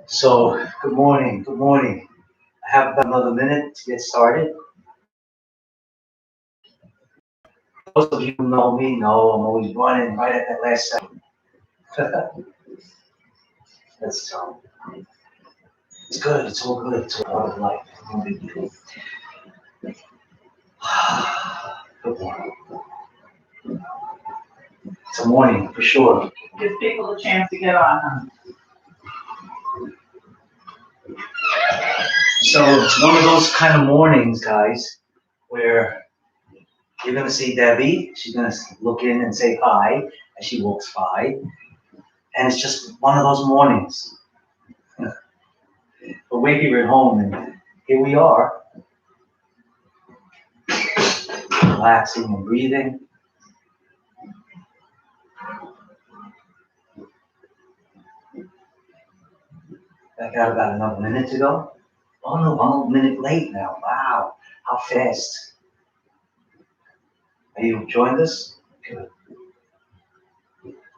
So, good morning, good morning. I have about another minute to get started. Those of you who know me know I'm always running right at that last second. That's it's good, it's all good, it's all part of life. No big deal. Good morning. It's a morning for sure. Give people a chance to get on, So, it's one of those kind of mornings, guys, where you're gonna see Debbie. She's gonna look in and say hi as she walks by, and it's just one of those mornings. But we're here at home, and here we are, relaxing and breathing. I got about another minute to go. Oh no, I'm a minute late now. Wow, how fast. Are you joined us? Good.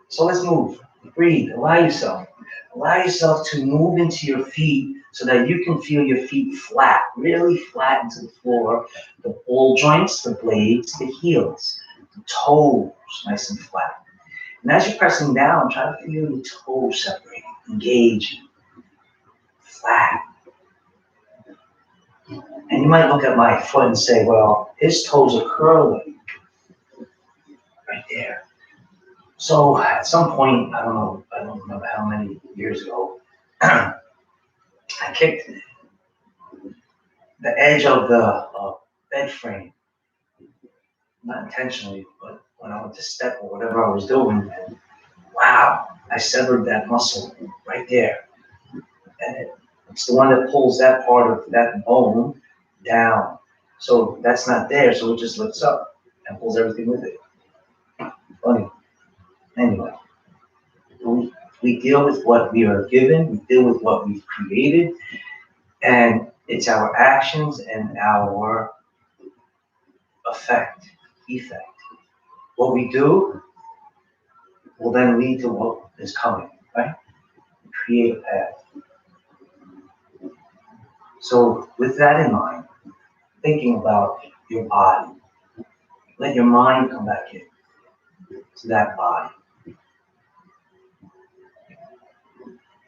So let's move. Breathe. Allow yourself. Allow yourself to move into your feet so that you can feel your feet flat, really flat into the floor. The ball joints, the blades, the heels, the toes, nice and flat. And as you're pressing down, try to feel your toes separating, engaging, flat. And you might look at my foot and say, well, his toes are curling right there. So at some point, I don't remember how many years ago, I kicked the edge of the bed frame, not intentionally, but when I went to step or whatever I was doing, and wow, I severed that muscle right there. And it's the one that pulls that part of that bone down. So that's not there, so it just lifts up and pulls everything with it. Funny. Anyway, we deal with what we are given, we deal with what we've created, and it's our actions and our effect. What we do will then lead to what is coming, right? Create a path. So with that in mind, thinking about your body, let your mind come back in to that body.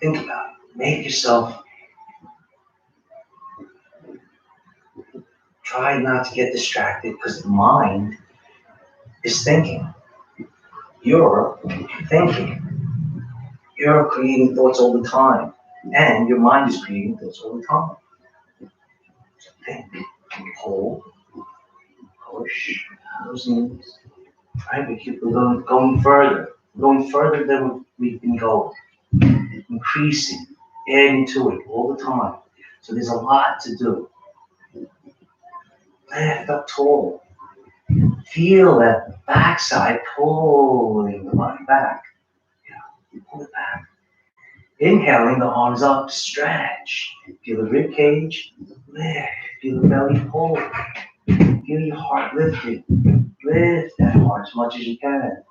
Think about it. Make yourself, try not to get distracted because the mind is thinking. You're thinking. You're creating thoughts all the time. And your mind is creating thoughts all the time. So think, hold, push, those knees. Right? We keep going further than we've been going, increasing, adding to it all the time. So there's a lot to do. Lift up tall. Feel that backside pulling the body back. Yeah, pull it back. Inhaling the arms up, stretch. Feel the rib cage, lift. Feel the belly pull. Feel your heart lifted. Lift that heart as much as you can.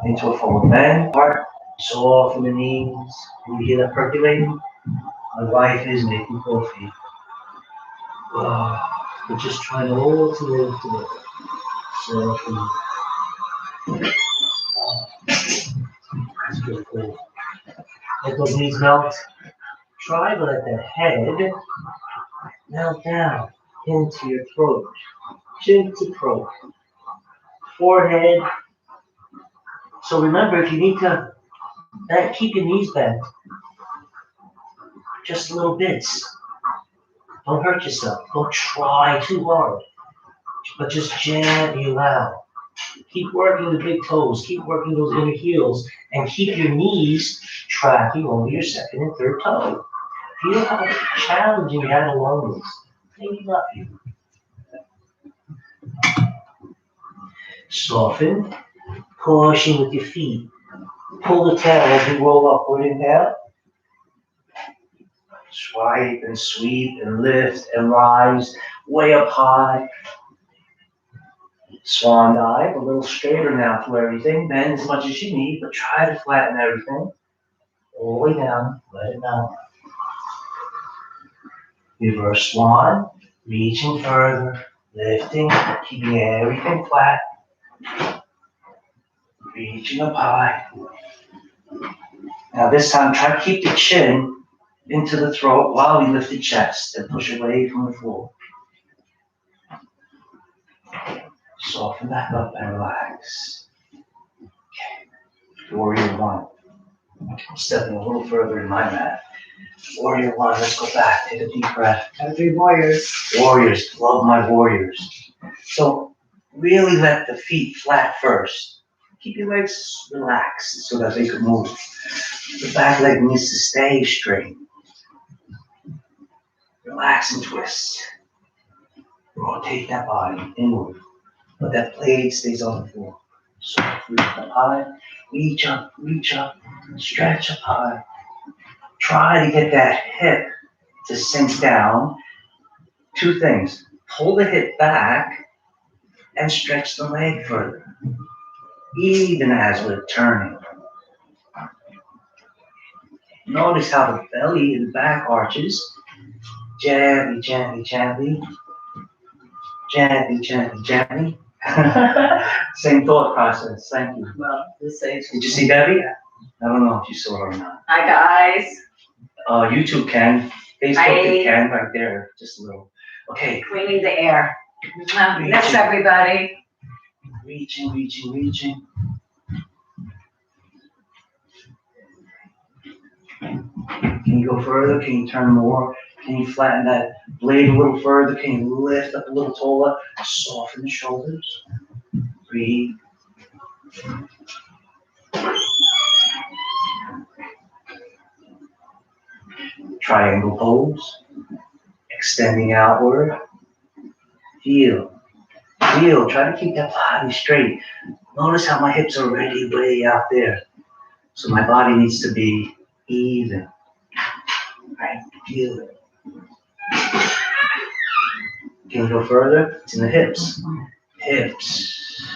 Into a forward bend. Heart soft in the knees. You hear that percolating? My wife is making coffee. We're just trying all to live together. Soft and that's good. Cool. Let those knees melt. Try to let the head melt down into your throat. Chin to throat. Forehead. So remember, if you need to keep your knees bent, just little bits. Don't hurt yourself. Don't try too hard, but just gently allow. Keep working the big toes. Keep working those inner heels, and keep your knees tracking over your second and third toe. Feel how challenging that alone is. Maybe not you. Soften, pushing with your feet. Pull the tail as you roll upward. Inhale. Swipe and sweep and lift and rise way up high. Swan dive, a little straighter now through everything. Bend as much as you need, but try to flatten everything. All the way down, let it melt. Reverse swan, reaching further, lifting, keeping everything flat. Reaching up high. Now this time, try to keep the chin into the throat while we lift the chest and push away from the floor. Soften back up and relax. Okay. Warrior one. I'm stepping a little further in my mat. Warrior one, let's go back. Take a deep breath. Gotta be warriors. Warriors, love my warriors. So really let the feet flat first. Keep your legs relaxed so that they can move. The back leg needs to stay straight. Relax and twist. Rotate that body inward. But that blade stays on the floor. So reach up high, reach up, stretch up high. Try to get that hip to sink down. Two things. Pull the hip back and stretch the leg further. Even as we're turning. Notice how the belly and the back arches. Gently, gently, gently. Gently, gently, gently. Same thought process. Thank you. Well, this age. Did you see Debbie? I don't know if you saw her or not. Hi, guys. YouTube can. Facebook it can right there. Just a little. Okay. Cleaning the air. Next, everybody. Reaching, reaching, reaching. Can you go further? Can you turn more? Can you flatten that blade a little further? Can you lift up a little taller? Soften the shoulders. Breathe. Triangle pose. Extending outward. Feel. Feel. Try to keep that body straight. Notice how my hips are already way out there. So my body needs to be even. Right? Feel it. Can you go further? It's in the hips. Hips.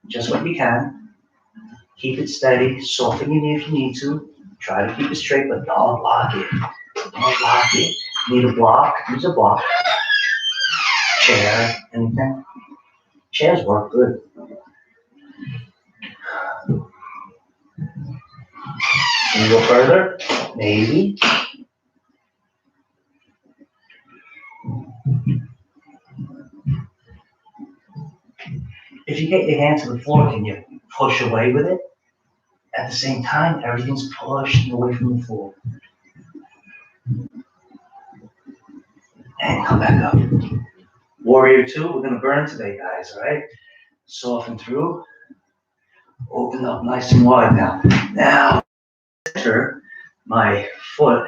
Just what you can. Keep it steady. Soften your knee if you need to. Try to keep it straight, but don't block it. Don't block it. Need a block? Use a block. Chair. Anything? Chairs work good. Can you go further? Maybe. If you get your hand to the floor, can you push away with it? At the same time, everything's pushed away from the floor. And come back up. Warrior two, we're gonna burn today, guys, all right? Soften through. Open up nice and wide now. Now, center my foot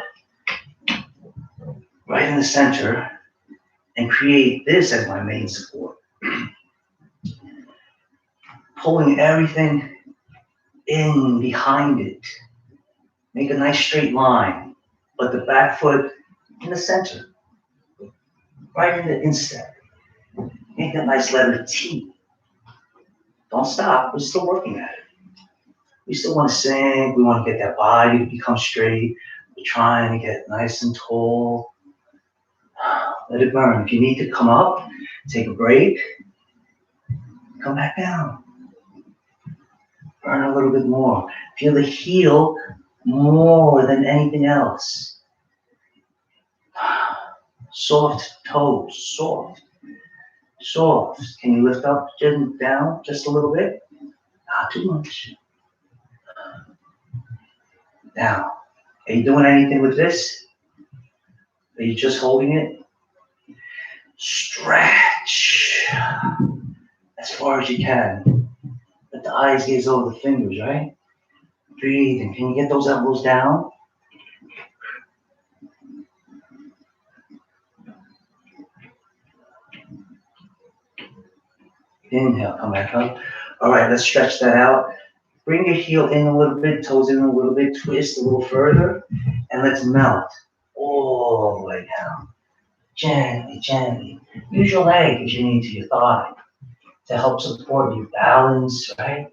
right in the center and create this as my main support. Pulling everything in behind it. Make a nice straight line, but the back foot in the center. Right in the instep. Make that nice letter T. Don't stop, we're still working at it. We still want to sink, we want to get that body to become straight. We're trying to get nice and tall. Let it burn. If you need to come up, take a break, come back down. Burn a little bit more. Feel the heel more than anything else. Soft toes, soft, soft. Can you lift up, down just a little bit? Not too much. Now, are you doing anything with this? Are you just holding it? Stretch as far as you can. Let the eyes gaze over the fingers, right? Breathing. Can you get those elbows down? Inhale, come back up. All right, let's stretch that out. Bring your heel in a little bit, toes in a little bit, twist a little further, and let's melt all the way down. Gently, gently. Use your leg if you need to, your thigh. to help support your balance, right?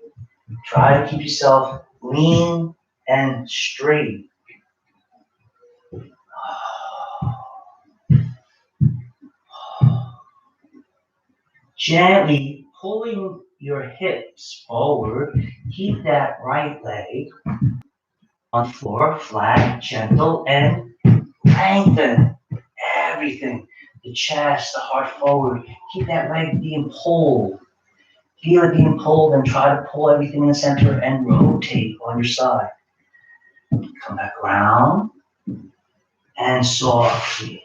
Try to keep yourself lean and straight. Gently pulling your hips forward. Keep that right leg on the floor, flat, gentle, and lengthen everything. The chest, the heart forward. Keep that leg being pulled. Feel it being pulled and try to pull everything in the center and rotate on your side. Come back around and softly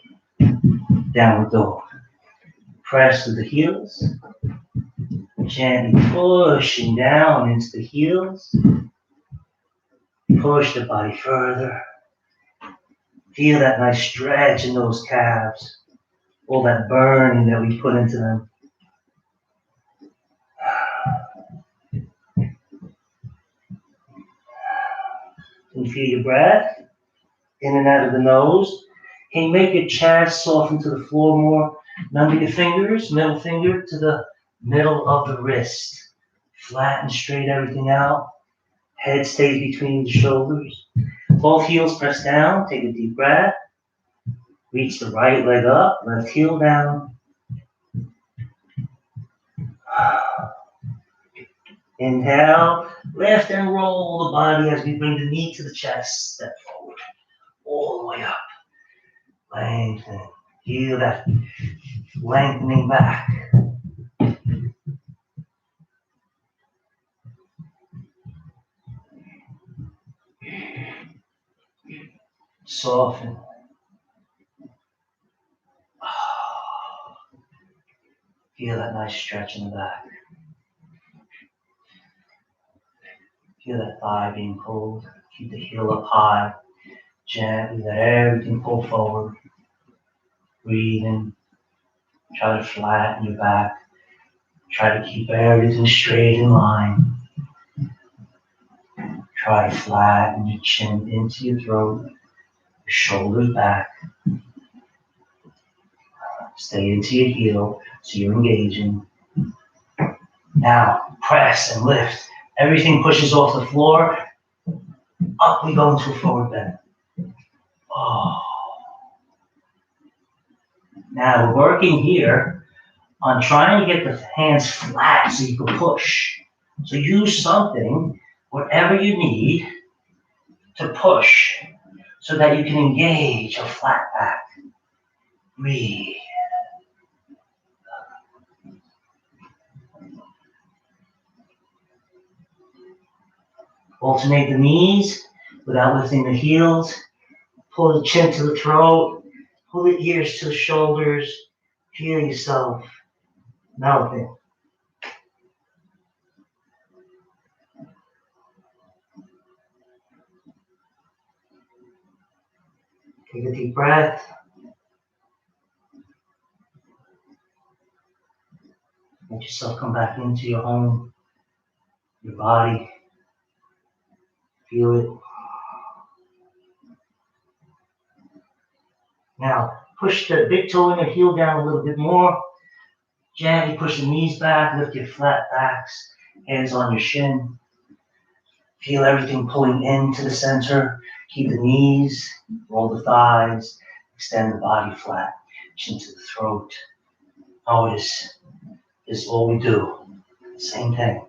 downward dog. Press to the heels. Gently pushing down into the heels. Push the body further. Feel that nice stretch in those calves. All that burning that we put into them. Can you feel your breath? In and out of the nose. Can you make your chest soften to the floor more? Remember your fingers, middle finger to the middle of the wrist. Flatten straight everything out. Head stays between the shoulders. Both heels press down. Take a deep breath. Reach the right leg up, left heel down. Inhale, lift and roll the body as we bring the knee to the chest. Step forward, all the way up. Lengthen. Feel that lengthening back. Soften. Feel that nice stretch in the back. Feel that thigh being pulled. Keep the heel up high. Gently let everything pull forward. Breathe in. Try to flatten your back. Try to keep everything straight in line. Try to flatten your chin into your throat. Your shoulders back. Stay into your heel so you're engaging. Now press and lift. Everything pushes off the floor. Up we go into a forward bend. Oh. Now we're working here on trying to get the hands flat so you can push. So use something, whatever you need, to push so that you can engage a flat back. Breathe. Alternate the knees without lifting the heels. Pull the chin to the throat. Pull the ears to the shoulders. Feel yourself melting. Take a deep breath. Let yourself come back into your home, your body. Feel it. Now, push the big toe and the heel down a little bit more. Gently push the knees back, lift your flat backs, hands on your shin. Feel everything pulling into the center. Keep the knees, roll the thighs, extend the body flat, chin to the throat. Notice this is all we do. Same thing.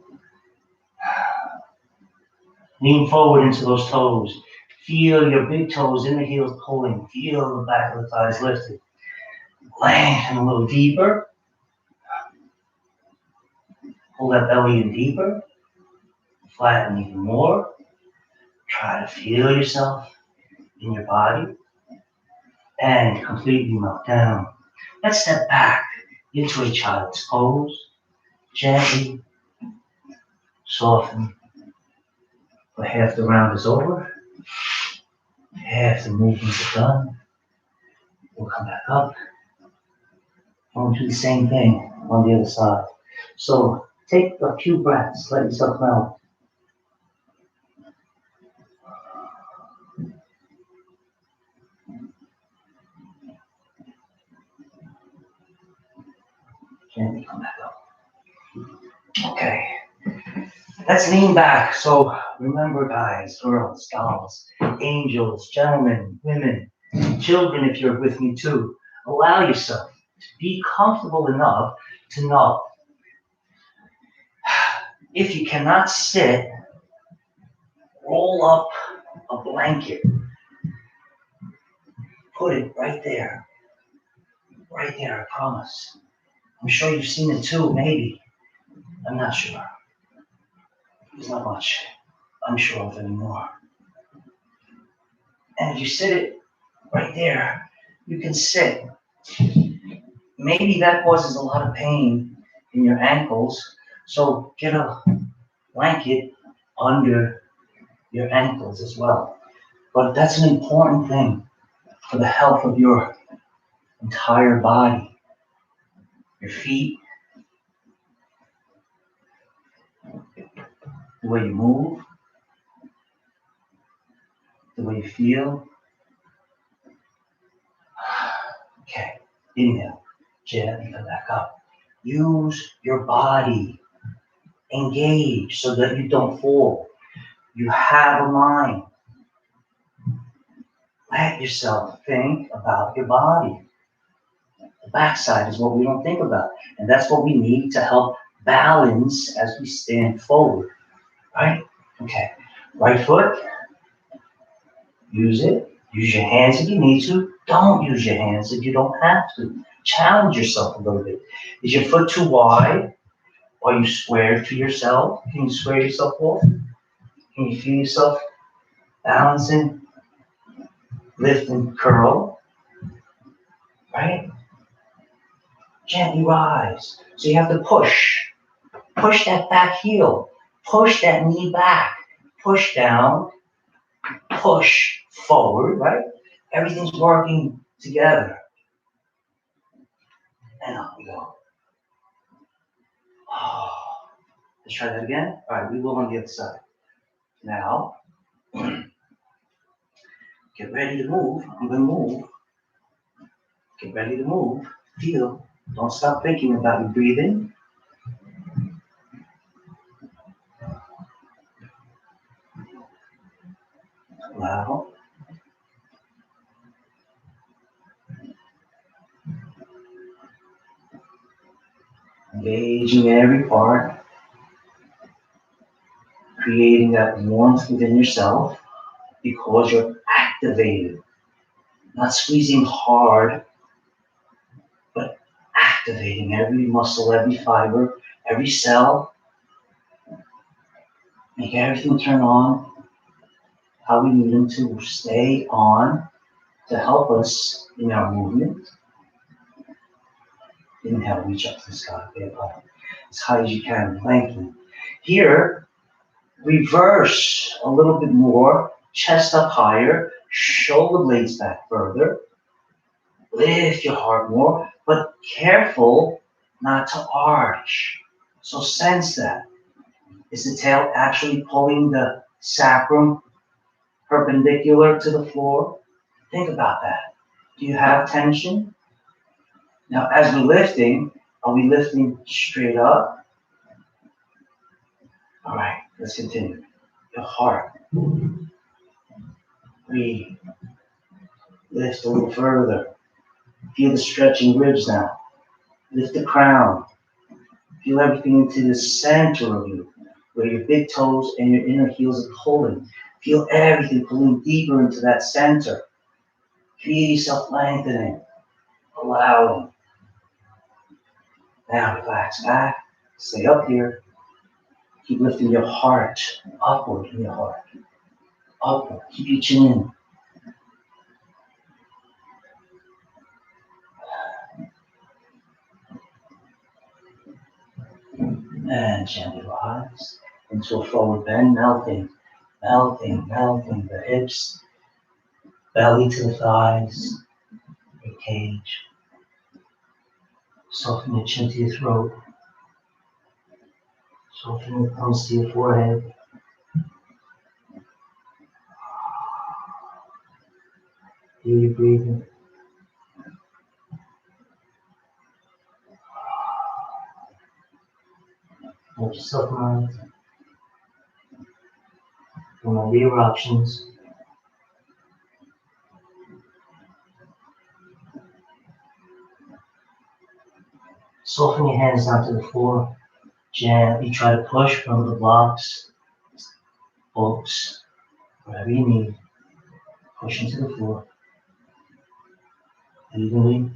Lean forward into those toes. Feel your big toes in the heels pulling. Feel the back of the thighs lifted. Lengthen a little deeper. Pull that belly in deeper. Flatten even more. Try to feel yourself in your body. And completely melt down. Let's step back into a child's pose. Gently soften. For half the round is over. Half the movements are done. We'll come back up. And we'll do the same thing on the other side. So take a few breaths. Let yourself melt. Gently come back up. Okay, let's lean back. So remember, guys, girls, dolls, angels, gentlemen, women, children, if you're with me too, allow yourself to be comfortable enough to know if you cannot sit, roll up a blanket, put it right there, I promise. I'm sure you've seen it too, maybe. I'm not sure. There's not much I'm sure of anymore. And if you sit it right there, you can sit. Maybe that causes a lot of pain in your ankles, so get a blanket under your ankles as well. But that's an important thing for the health of your entire body, your feet, the way you move, the way you feel. Okay, inhale, gently come back up. Use your body, engage so that you don't fall. You have a mind. Let yourself think about your body. The backside is what we don't think about. And that's what we need to help balance as we stand forward, right? Okay, right foot, use it. Use your hands if you need to. Don't use your hands if you don't have to. Challenge yourself a little bit. Is your foot too wide? Are you square to yourself? Can you square yourself off? Can you feel yourself balancing, lift and curl, right? Gently rise. So you have to push. Push that back heel. Push that knee back. Push down. Push forward, right? Everything's working together. And up we go. Let's try that again. All right, we will on the other side. Now, get ready to move. I'm going to move. Get ready to move. Feel. Don't stop thinking about your breathing. Allow. Engaging every part. Creating that warmth within yourself because you're activated. Not squeezing hard, but activating every muscle, every fiber, every cell. Make everything turn on how we need them to stay on to help us in our movement. Inhale, reach up to the sky, get up as high as you can, planking. Here, reverse a little bit more, chest up higher, shoulder blades back further. Lift your heart more, but careful not to arch. So sense that. Is the tail actually pulling the sacrum perpendicular to the floor? Think about that. Do you have tension? Now, as we're lifting, are we lifting straight up? All right, let's continue. Your heart. Breathe. Lift a little further. Feel the stretching ribs now. Lift the crown. Feel everything into the center of you, where your big toes and your inner heels are pulling. Feel everything pulling deeper into that center. Feel yourself lengthening, allowing. Now relax back. Stay up here. Keep lifting your heart upward in your heart. Upward. Keep your chin in. And gently rise into a forward bend, melting the hips, belly to the thighs, your cage. Soften your chin to your throat. Soften your thumbs to your forehead. Feel your breathing. Let yourself mind. Remember your options. Soften your hands down to the floor. Gently try to push over the blocks, books, whatever you need. Push into the floor. Evenly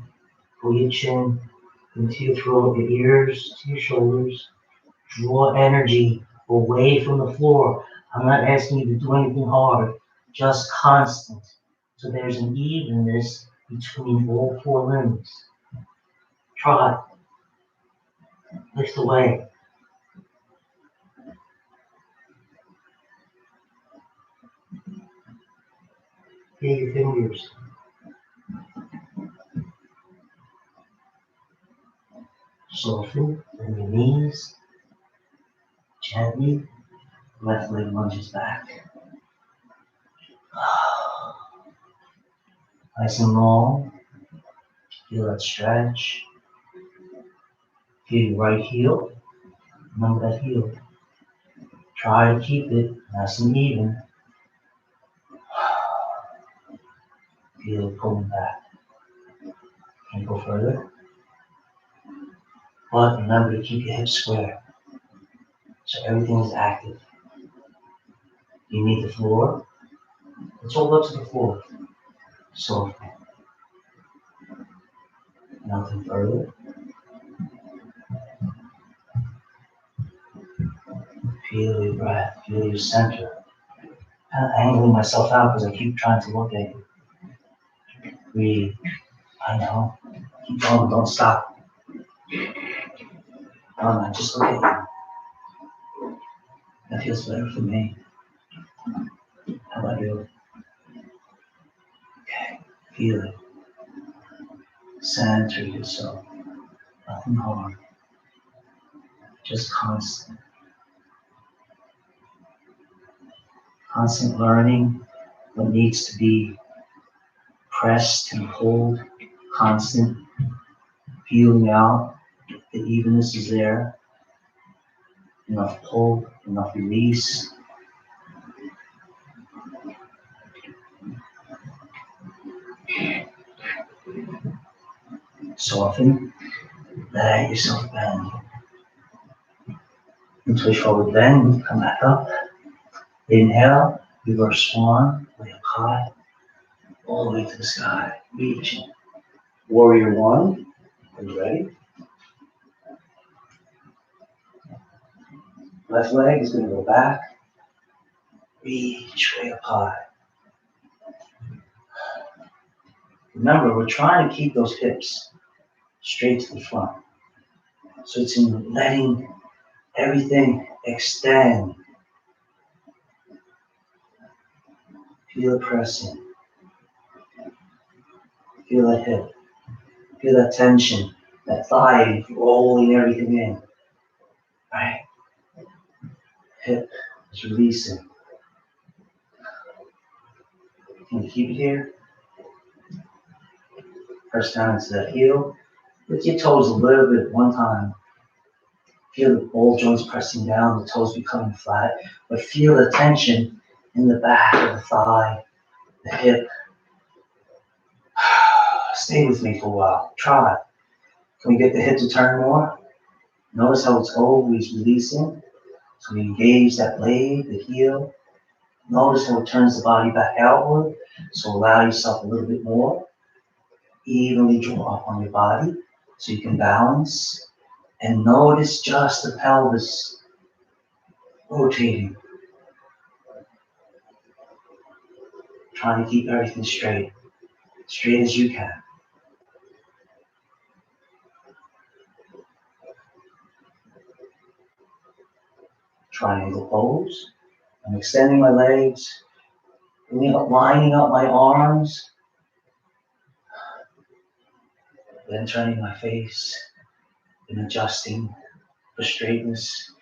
pull your chin into your throat, your ears to your shoulders. Draw energy away from the floor. I'm not asking you to do anything hard, just constant. So there's an evenness between all four limbs. Try. Lift away. Feel your fingers. Soften. Bend your knees. Gently. Left leg lunges back. Nice and long. Feel that stretch. Feel your right heel. Remember that heel. Try to keep it nice and even. Feel it pulling back. Can't go further. But remember to keep your hips square. So everything is active. You need the floor. Let's hold up to the floor. Soften. Nothing further. Feel your breath. Feel your center. Kind of angling myself out because I keep trying to look at you. Breathe. I know. Keep going. Don't stop. Oh man, just look at you. That feels better for me. How about you? Okay. Feel it. Center yourself. Nothing hard. Just constant. Constant learning what needs to be pressed and pulled. Constant feeling out. The evenness is there. Enough pull, enough release. Soften. Let yourself bend. Into a forward bend. Come back up. Inhale. Reverse swan. Way up high. All the way to the sky. Reaching. Warrior one. Are you ready? Left leg is going to go back. Reach way up high. Remember, we're trying to keep those hips straight to the front. So it's in letting everything extend. Feel it pressing. Feel that hip. Feel that tension, that thigh rolling everything in. Right? Hip is releasing. Can you keep it here? Press down into that heel. Lift your toes a little bit one time. Feel the ball joints pressing down, the toes becoming flat, but feel the tension in the back of the thigh, the hip. Stay with me for a while. Try. Can we get the hip to turn more? Notice how it's always releasing. So we engage that blade, the heel. Notice how it turns the body back outward. So allow yourself a little bit more. Evenly draw up on your body so you can balance. And notice just the pelvis rotating. Trying to keep everything straight. Straight as you can. Triangle pose. I'm extending my legs, lining up my arms, then turning my face and adjusting for straightness,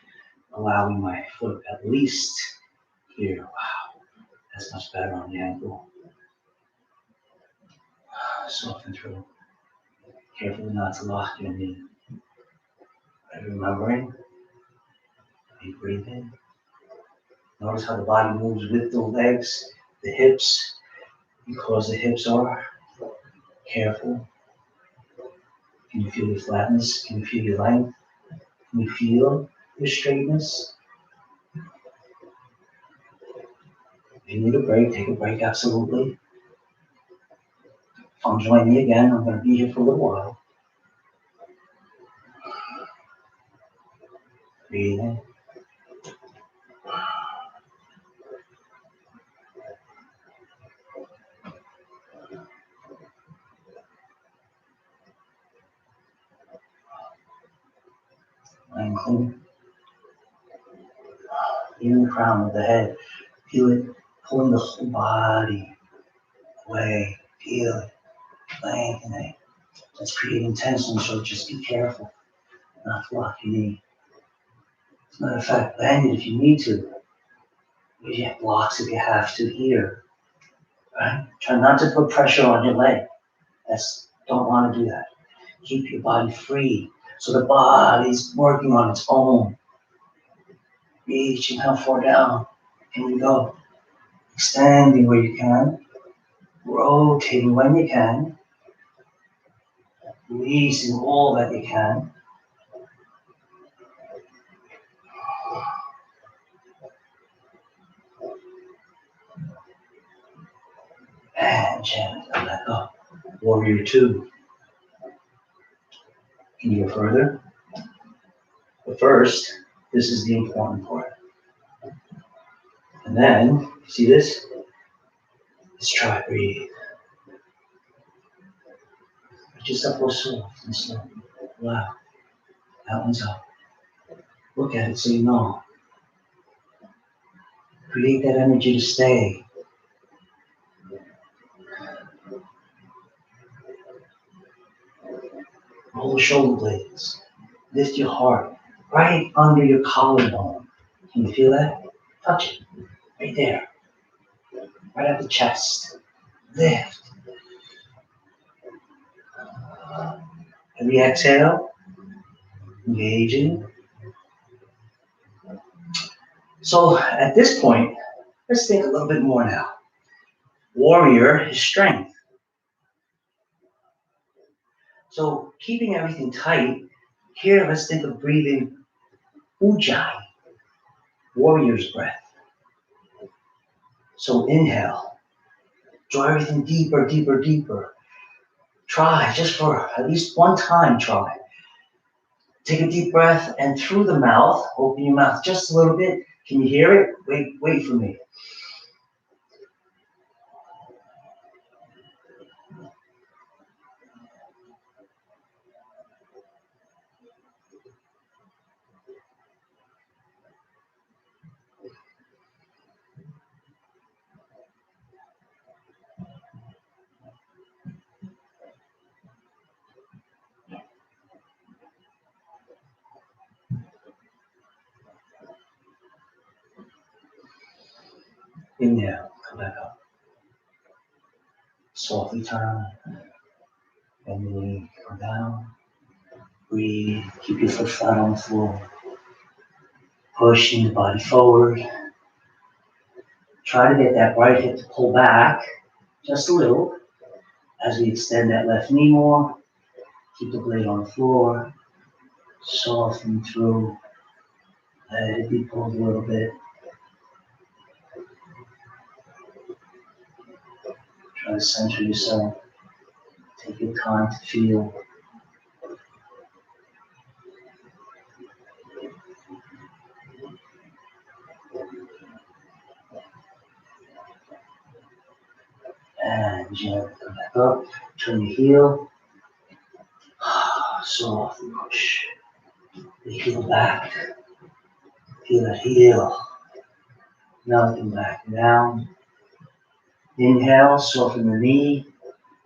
allowing my foot at least here. Wow, that's much better on the ankle. Soften through. Carefully not to lock your knee. And remembering You breathe in. Notice how the body moves with the legs, the hips, because the hips are. Careful. Can you feel your flatness? Can you feel your length? Can you feel your straightness? If you need a break, take a break, absolutely. Come join me again. I'm going to be here for a little while. Breathe in. And clean. Even the crown of the head. Feel it pulling the whole body away. Feel it lengthening. That's creating tension, so just be careful not to lock your knee. As a matter of fact, bend it if you need to. You have blocks if you have to here. Right? Try not to put pressure on your leg. Don't want to do that. Keep your body free so the body's working on its own. Reaching how far down can you go? Extending where you can. Rotating when you can. Releasing all that you can. And gently let go. Warrior 2. Can you go further? But first, this is the important part. And then, see this? Let's try breathe. Just up real soft and slow. Wow. That one's up. Look at it so you know. Create that energy to stay. Roll the shoulder blades. Lift your heart right under your collarbone. Can you feel that? Touch it. Right there. Right at the chest. Lift. Every exhale. Engaging. So at this point, let's think a little bit more now. Warrior is strength. So keeping everything tight, here let's think of breathing Ujjayi, warrior's breath. So inhale, draw everything deeper, deeper, deeper. Try, just for at least one time, try. Take a deep breath and through the mouth, open your mouth just a little bit. Can you hear it? Wait for me. Inhale, come back up. Softly turn, and then come down. Breathe, keep your foot flat on the floor. Pushing the body forward. Try to get that right hip to pull back just a little as we extend that left knee more. Keep the blade on the floor. Soften through. Let it be pulled a little bit. Try to center yourself. Take your time to feel. And gently come back up. Turn your heel. Softly push. The heel back. Feel that heel. Melting back down. Inhale, soften the knee.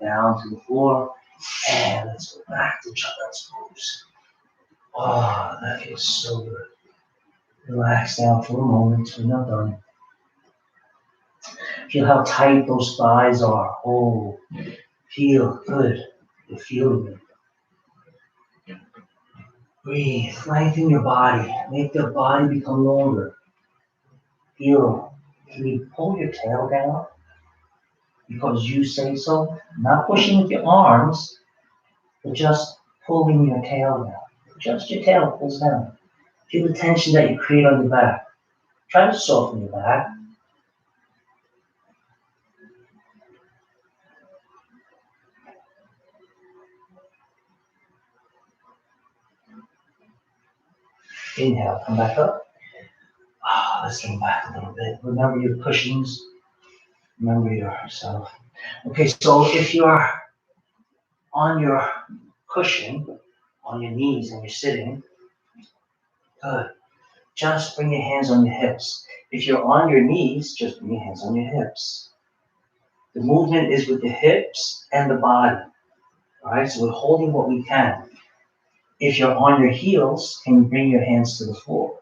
Down to the floor. And let's go back to child's pose. Oh, that feels so good. Relax down for a moment. We're not done. Feel how tight those thighs are. Oh, feel good. You're feeling it. Breathe, lengthen your body, make the body become longer. Feel, can you pull your tail down? Because you say so, not pushing with your arms, but just pulling your tail down. Just your tail pulls down. Feel the tension that you create on your back. Try to soften your back. Inhale, come back up. Let's lean back a little bit. Remember your cushions. Remember yourself. Okay, so if you're on your cushion, on your knees, and you're sitting, good. Just bring your hands on your hips. If you're on your knees, just bring your hands on your hips. The movement is with the hips and the body. All right, so we're holding what we can. If you're on your heels, can you bring your hands to the floor?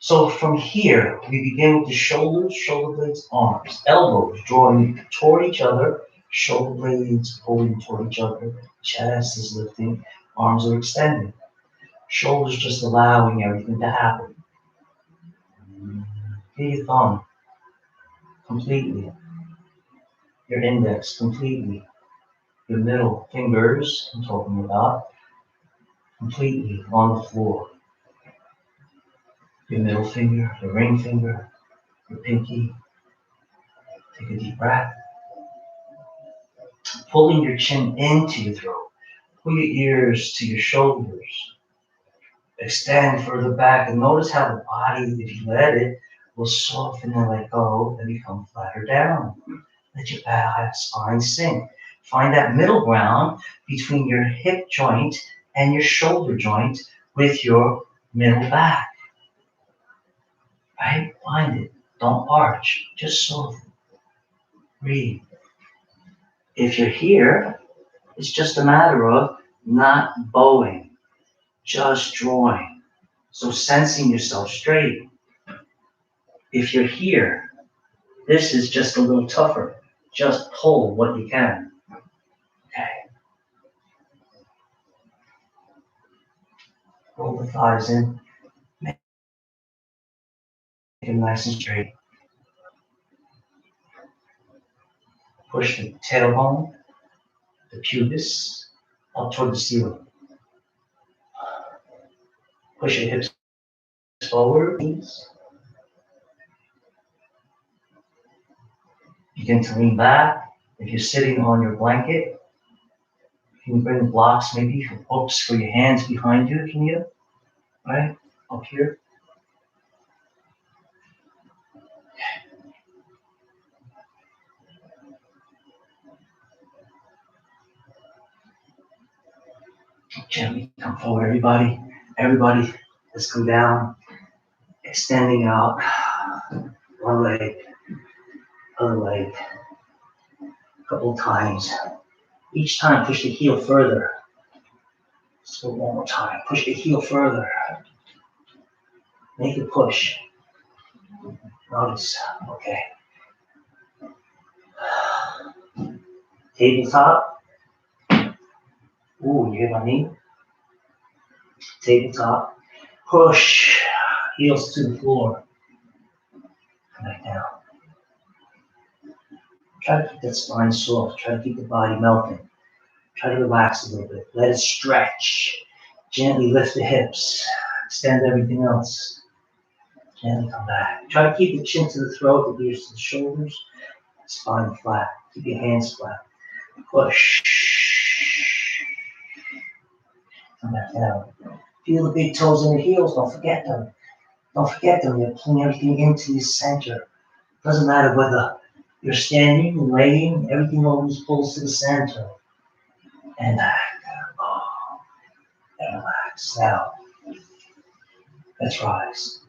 So from here, we begin with the shoulders, shoulder blades, arms, elbows drawing toward each other, shoulder blades pulling toward each other, chest is lifting, arms are extending, shoulders just allowing everything to happen. Feel your thumb completely, your index completely, your middle fingers, I'm talking about, completely on the floor. Your middle finger, your ring finger, your pinky. Take a deep breath. Pulling your chin into your throat. Pull your ears to your shoulders. Extend further back and notice how the body, if you let it, will soften and let go and become flatter down. Let your back spine sink. Find that middle ground between your hip joint and your shoulder joint with your middle back. Right? Find it. Don't arch. Just soften. Breathe. If you're here, it's just a matter of not bowing, just drawing. So sensing yourself straight. If you're here, this is just a little tougher. Just pull what you can. Okay. Roll the thighs in. Make them nice and straight. Push the tailbone, the pubis, up toward the ceiling. Push your hips forward. Begin to lean back. If you're sitting on your blanket, you can bring blocks maybe for hooks for your hands behind you if you need it. Right? Up here. Gently come forward, everybody. Everybody, let's come down. Extending out. One leg, other leg. A couple times. Each time, push the heel further. Let's go one more time. Push the heel further. Make it push. Notice. Okay. Tabletop. Ooh, you hear my knee? Tabletop. Push. Heels to the floor. Come back down. Try to keep that spine soft. Try to keep the body melting. Try to relax a little bit. Let it stretch. Gently lift the hips. Extend everything else. Gently come back. Try to keep the chin to the throat, the ears to the shoulders. Spine flat. Keep your hands flat. Push. Come back down. Feel the big toes in the heels. Don't forget them. Don't forget them. You're pulling everything into the center. Doesn't matter whether you're standing, laying, everything always pulls to the center. And back. Oh, and relax. Now, let's rise.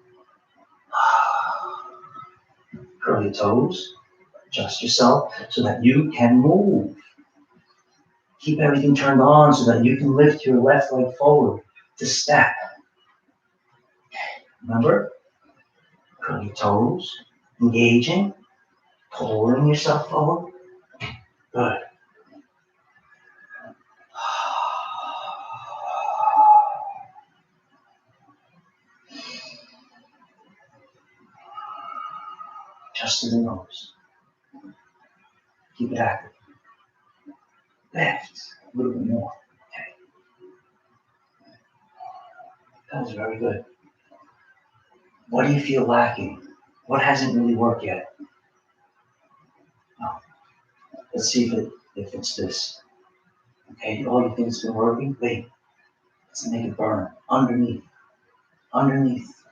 Curl your toes. Adjust yourself so that you can move. Keep everything turned on so that you can lift your left leg forward to step. Remember? Curl your toes. Engaging. Pulling yourself forward. Good. just to the nose. Keep it active. Lift. A little bit more. Okay. That was very good. What do you feel lacking? What hasn't really worked yet? Oh. Let's see if it's this. Okay, all you think it's been working? Wait. Let's make it burn. Underneath. Underneath.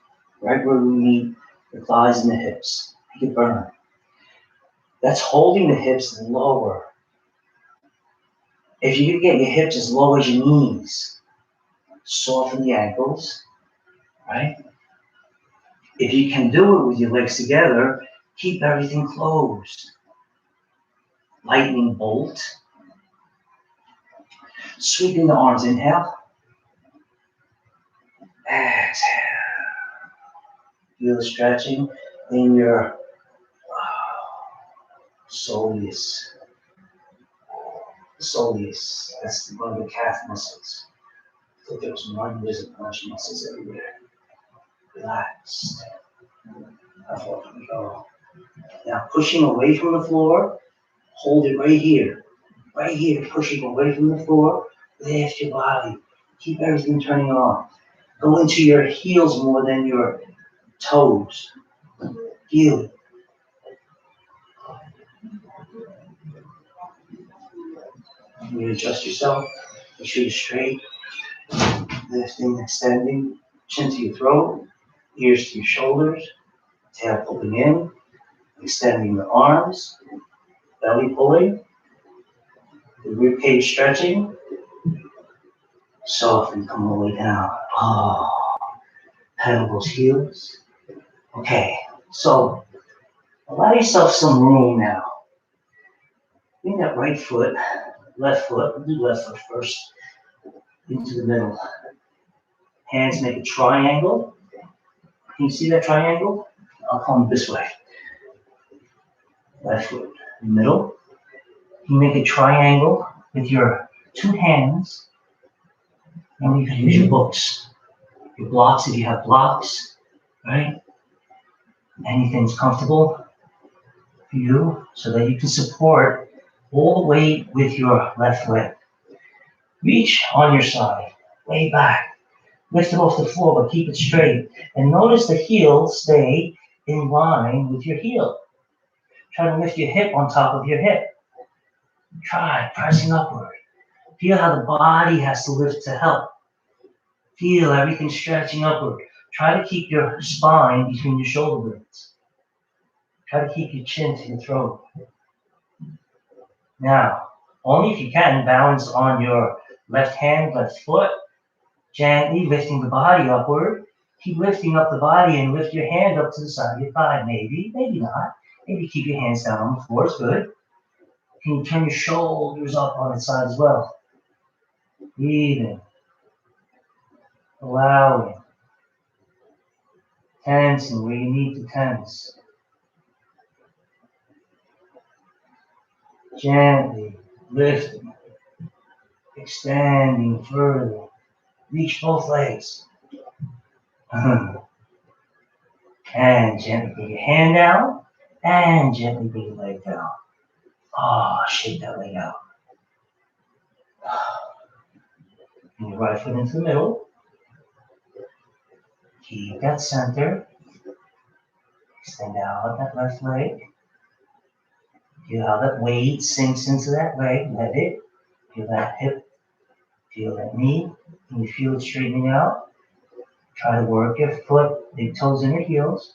Right where we meet the thighs and the hips. Make it burn. That's holding the hips lower. If you can get your hips as low as your knees, soften the ankles, right? If you can do it with your legs together, keep everything closed. Lightning bolt. Sweeping the arms, inhale. Exhale. Feel the stretching in your soleus. Soleus, that's one of the calf muscles. So there's one, there's a bunch of muscles everywhere. Relaxed. How far can we go? Now pushing away from the floor, hold it right here. Right here, pushing away from the floor, lift your body. Keep everything turning on. Go into your heels more than your toes. Feel it. You adjust yourself, make sure you're straight. Lifting, extending, chin to your throat, ears to your shoulders, tail pulling in, extending the arms, belly pulling, the rib cage stretching, soften, come all the way down. Oh, elbows, heels. Okay, so allow yourself some room now. Bring that right foot, left foot, we'll do left foot first, into the middle. Hands make a triangle. Can you see that triangle? I'll come this way. Left foot, middle. You make a triangle with your two hands, and you can use your books, your blocks if you have blocks, right? Anything's comfortable for you so that you can support all the weight with your left leg. Reach on your side, way back. Lift it off the floor, but keep it straight. And notice the heel stay in line with your heel. Try to lift your hip on top of your hip. Try pressing upward. Feel how the body has to lift to help. Feel everything stretching upward. Try to keep your spine between your shoulder blades. Try to keep your chin to your throat. Now, only if you can, balance on your left hand, left foot, gently lifting the body upward. Keep lifting up the body and lift your hand up to the side of your thigh. Maybe, maybe not. Maybe keep your hands down on the floor, it's good. Can you turn your shoulders up on its side as well? Breathing. Allowing. Tensing where you need to tense. Gently lifting. Extending further. Reach both legs. And gently bring your hand down. And gently bring your leg down. Ah, shake that leg out. And your right foot into the middle. Keep that center. Extend out that left leg. Feel how that weight sinks into that leg. Let it. Feel that hip. Feel that knee. Can you feel it straightening out? Try to work your foot, big toes in your heels.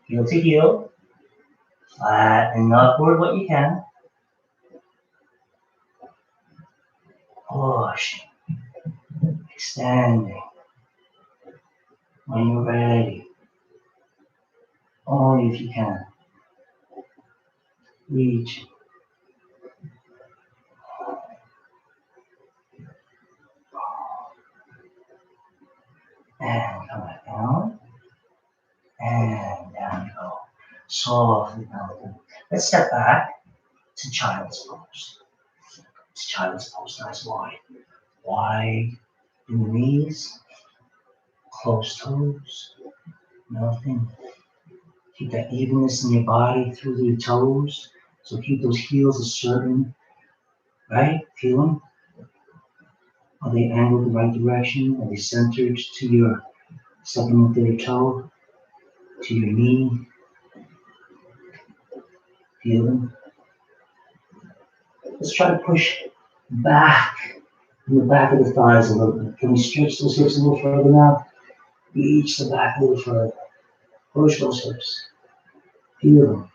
Heel to heel. Flatten upward what you can. Push. Extending. When you're ready. Only if you can. Reach. And come back down. And down you go. Softly melting. Let's step back to child's pose. It's child's pose, nice wide. Wide in the knees. Close toes. Melting. Keep that evenness in your body through your toes. So keep those heels a certain, right? Feel them. Are they angled the right direction? Are they centered to your supplementary toe? To your knee? Feel them. Let's try to push back in the back of the thighs a little bit. Can we stretch those hips a little further now? Reach the back a little further. Push those hips. Feel them.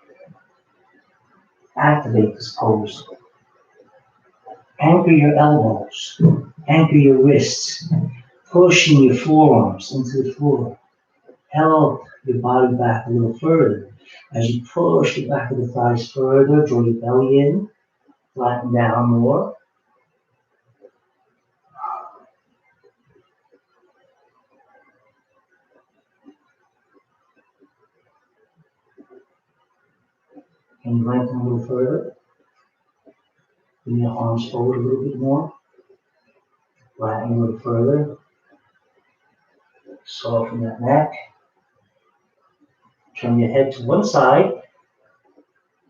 Activate this pose. Anchor your elbows. Anchor your wrists. Pushing your forearms into the floor. Help your body back a little further. As you push the back of the thighs further, draw your belly in. Flatten down more. Can you lengthen a little further? Bring your arms forward a little bit more. Flatten a little further. Soften that neck. Turn your head to one side.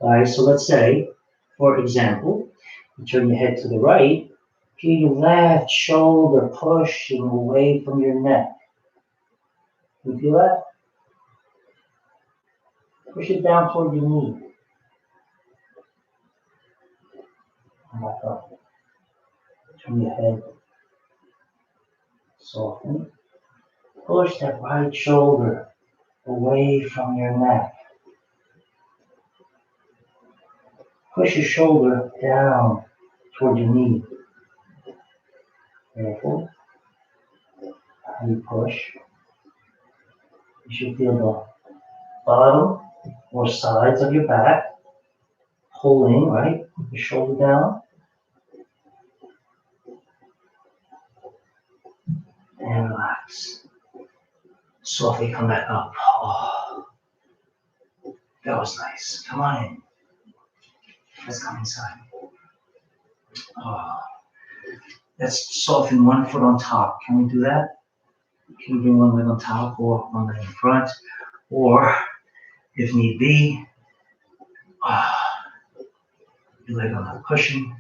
Alright, so let's say, for example, you turn your head to the right. Feel your left shoulder pushing away from your neck. You feel that? Push it down toward your knee. Come back up. Turn your head. Soften. Push that right shoulder away from your neck. Push your shoulder down toward your knee. Careful. How you push. You should feel the bottom or sides of your back pulling, right? Your shoulder down. And relax. Softly come back up. Oh, that was nice. Come on in. Let's come inside. Oh, let's soften one foot on top. Can we do that? Can we bring one leg on top or one leg in front? Or, if need be, your leg on a cushion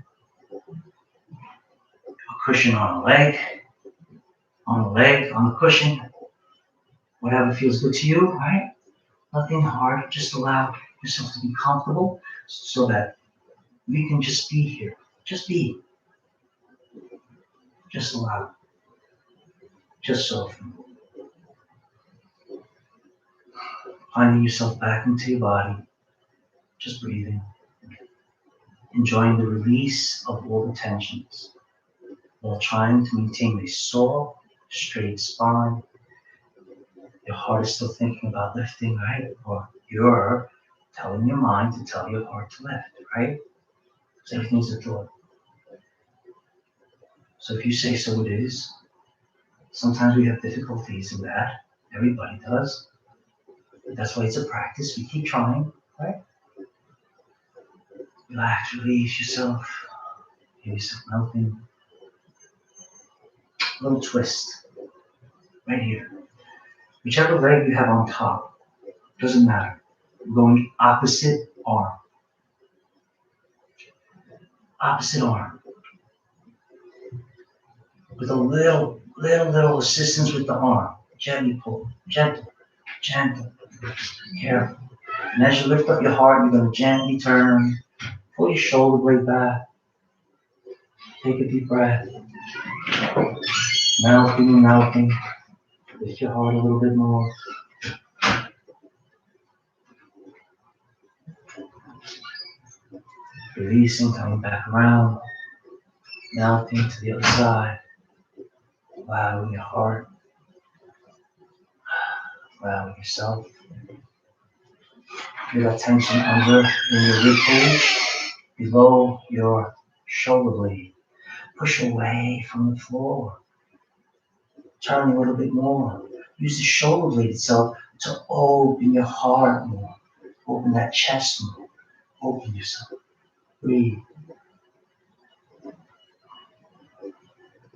on a leg, on the cushion, whatever feels good to you, right? Nothing hard, just allow yourself to be comfortable so that you can just be here. Just be. Just allow. Just soften. Finding yourself back into your body. Just breathing. Enjoying the release of all the tensions while trying to maintain a soft, straight spine. Your heart is still thinking about lifting, right? Or you're telling your mind to tell your heart to lift, right? So everything's a thought. So if you say so it is, sometimes we have difficulties in that. Everybody does. But that's why it's a practice. We keep trying, right? Relax, release yourself. Feel yourself melting. A little twist. Right here. Whichever leg you have on top, doesn't matter. We're going opposite arm. Opposite arm. With a little assistance with the arm. Gently pull. Gentle. Careful. And as you lift up your heart, you're going to gently turn. Pull your shoulder blade back. Take a deep breath. Melting. Lift your heart a little bit more. Releasing, coming back around. Melting to the other side. Allowing your heart. Allowing yourself. Feel that tension under in your rib cage, below your shoulder blade. Push away from the floor. Turn a little bit more. Use the shoulder blade itself to open your heart more. Open that chest more. Open yourself. Breathe.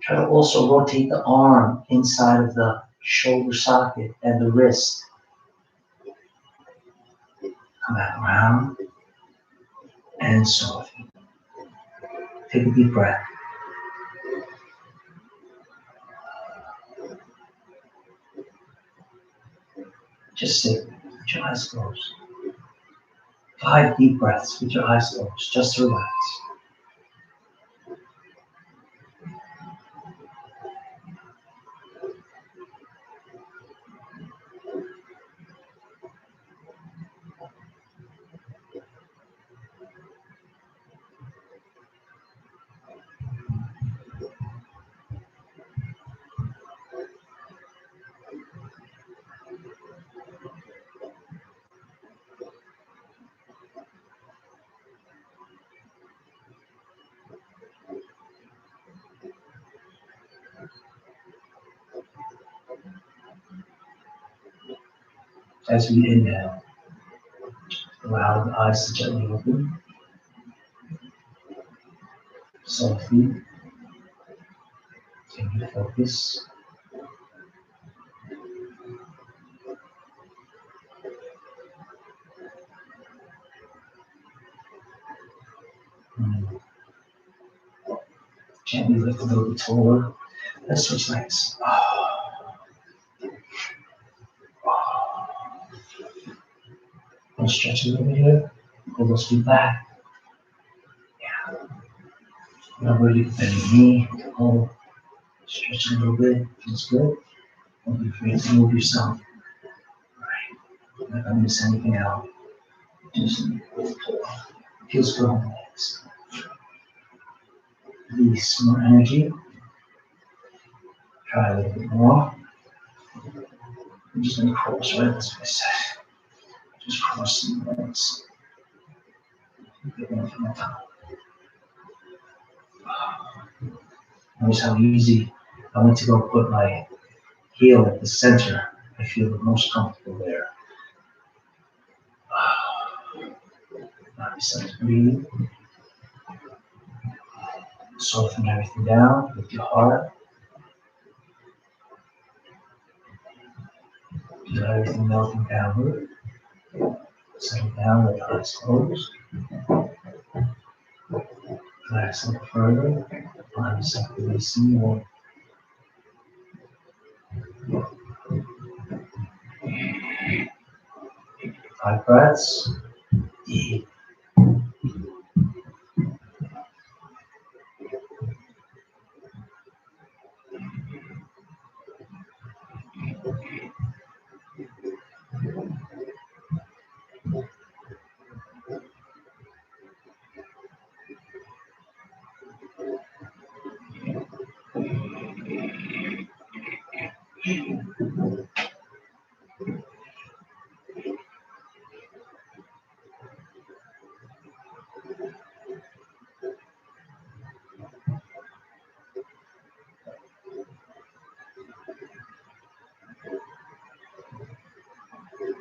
Try to also rotate the arm inside of the shoulder socket and the wrist. Come back around and soften. Take a deep breath. Just sit with your eyes closed. 5 deep breaths with your eyes closed, just to relax. As we inhale, allow the eyes to gently open. Softly, take your focus. And gently lift a little bit taller. Let's switch legs. And stretch a little bit here. Pull those feet back. Yeah. Remember, you can bend your knee. Oh, stretch a little bit. Feels good. Don't be afraid to move yourself. Right. Not gonna miss anything out. Just feels good on the legs. Release some more energy. Try a little bit more. I'm just gonna cross, right? That's what I said. Just crossing the legs. Get one from the top. Notice how easy I went to go put my heel at the center. I feel the most comfortable there. Nice, breathe. Soften everything down with your heart. Feel everything melting downward. Settle down with the eyes closed. Relax a little further. Find yourself releasing more. 5 breaths. Deep.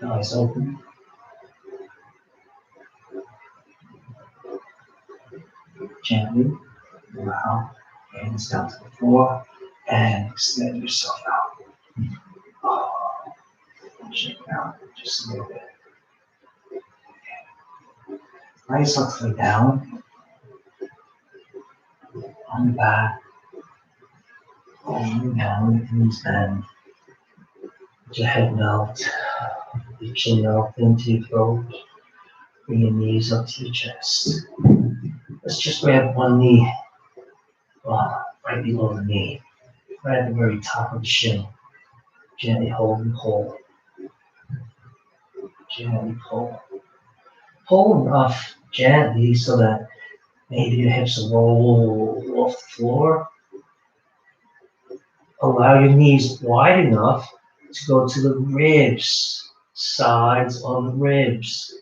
Eyes open. Gently allow hands down to the floor and extend yourself out. Shake out just a little bit. Lay yourself lay down on the back. Rolling down with knees bend. Let your head melt. Your chin melt into your throat. Bring your knees up to your chest. Let's just grab one knee right below the knee, right at the very top of the shin. Gently hold and pull. Gently pull. Pull enough gently so that maybe your hips will roll off the floor. Allow your knees wide enough to go to the ribs, sides on the ribs.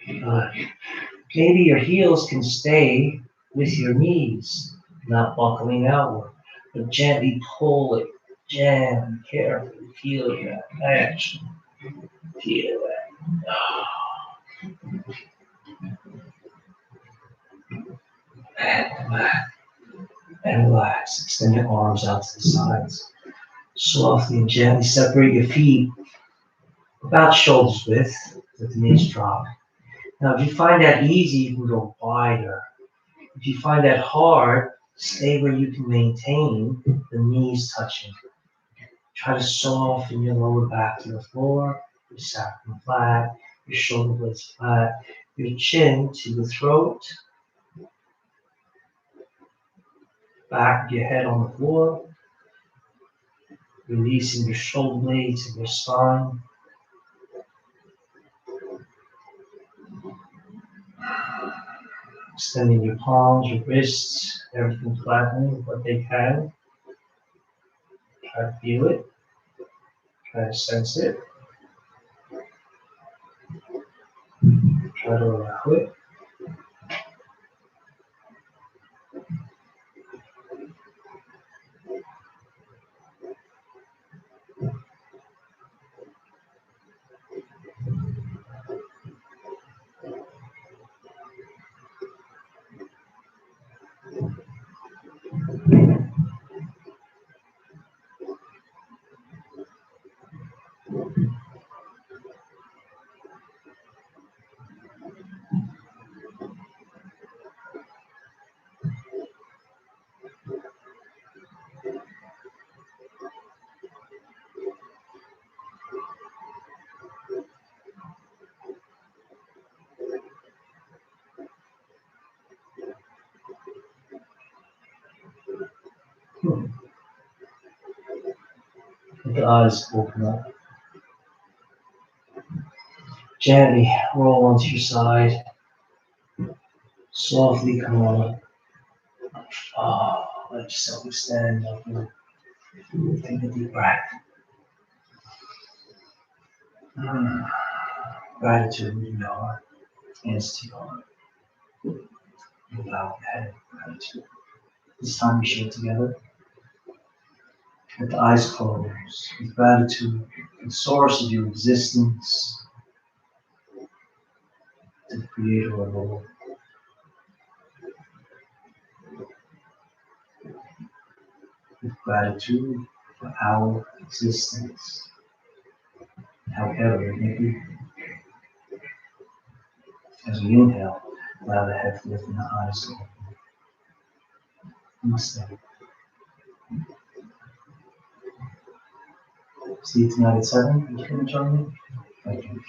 Maybe your heels can stay with your knees, not buckling outward, but gently pull it, gently, carefully, feel that action, feel that. And relax, extend your arms out to the sides. Softly and gently separate your feet about shoulders width. Let the knees drop. Now, if you find that easy, you can go wider. If you find that hard, stay where you can maintain the knees touching. Try to soften your lower back to the floor, your sacrum flat, your shoulder blades flat, your chin to the throat, back of your head on the floor, releasing your shoulder blades and your spine. Extending your palms, your wrists, everything flattening what they can. Try to feel it. Try to sense it. Try to allow it. Let the eyes open up. Gently roll onto your side. Softly come on up. Oh, let yourself extend. Take a deep breath. Gratitude in your heart. Hands to your heart. You bow your head. Gratitude. This time we share together. With the eyes closed. With gratitude, the source of your existence, to the creator of all. With gratitude for our existence, however it may be. As we inhale, allow the head to lift and the eyes to open. Namaste. See you tonight at 7. Are you going to join me? Thank you.